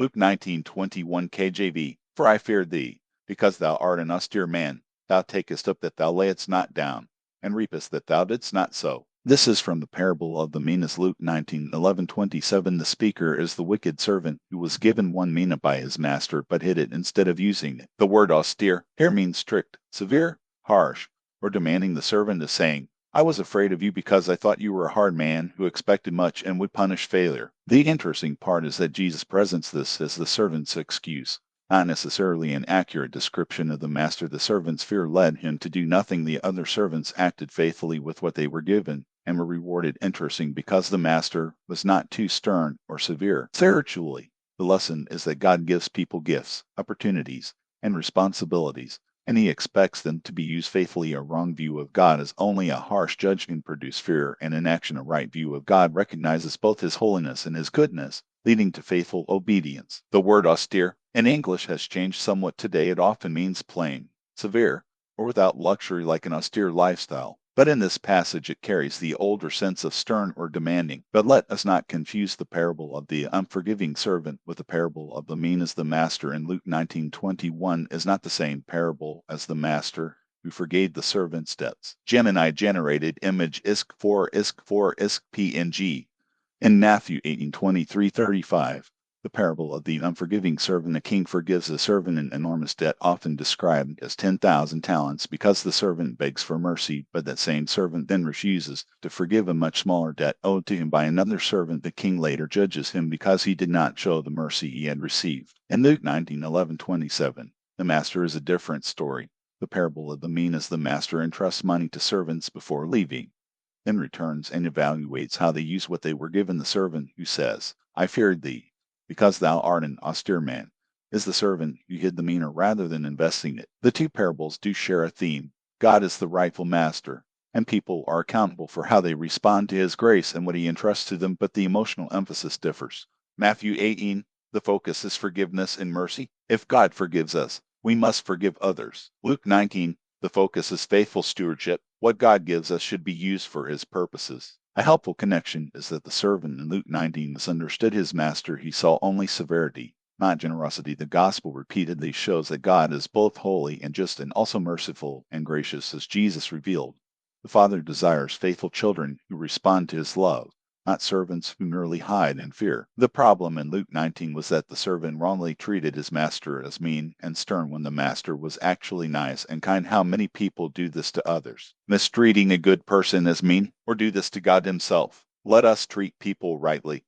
Luke 19:21 KJV. For I fear thee, because thou art an austere man. Thou takest up that thou layedst not down, and reapest that thou didst not sow. This is from the parable of the Minas. Luke 19:11-27. The speaker is the wicked servant who was given 1 mina by his master, but hid it instead of using it. The word austere here means strict, severe, harsh, or demanding. The servant is saying, I was afraid of you because I thought you were a hard man who expected much and would punish failure. The interesting part is that Jesus presents this as the servant's excuse, not necessarily an accurate description of the master. The servant's fear led him to do nothing. The other servants acted faithfully with what they were given and were rewarded. Interesting, because the master was not too stern or severe. Spiritually, the lesson is that God gives people gifts, opportunities, and responsibilities, and he expects them to be used faithfully. A wrong view of God is only a harsh judge can produce fear, and inaction. A right view of God recognizes both his holiness and his goodness, leading to faithful obedience. The word austere in English has changed somewhat today. It often means plain, severe, or without luxury, like an austere lifestyle. But in this passage it carries the older sense of stern or demanding. But let us not confuse the parable of the unforgiving servant with the parable of the Minas. The master in Luke 19:21 is not the same parable as the master who forgave the servant's debts. Gemini generated image isk4 png. In Matthew 18:23-35, the parable of the unforgiving servant. A king forgives a servant an enormous debt, often described as 10,000 talents, because the servant begs for mercy, but that same servant then refuses to forgive a much smaller debt owed to him by another servant. The king later judges him because he did not show the mercy he had received. In Luke 19:11-27, the master is a different story. The parable of the Minas. The master entrusts money to servants before leaving, then returns and evaluates how they use what they were given. The servant who says, I feared thee, because thou art an austere man, is the servant who hid the mina rather than investing it. The two parables do share a theme. God is the rightful master, and people are accountable for how they respond to his grace and what he entrusts to them, but the emotional emphasis differs. Matthew 18, the focus is forgiveness and mercy. If God forgives us, we must forgive others. Luke 19, the focus is faithful stewardship. What God gives us should be used for his purposes. A helpful connection is that the servant in Luke 19 misunderstood his master. He saw only severity, not generosity. The gospel repeatedly shows that God is both holy and just, and also merciful and gracious, as Jesus revealed. The Father desires faithful children who respond to his love, not servants who merely hide in fear. The problem in Luke 19 was that the servant wrongly treated his master as mean and stern when the master was actually nice and kind. How many people do this to others? Mistreating a good person as mean, or do this to God himself? Let us treat people rightly.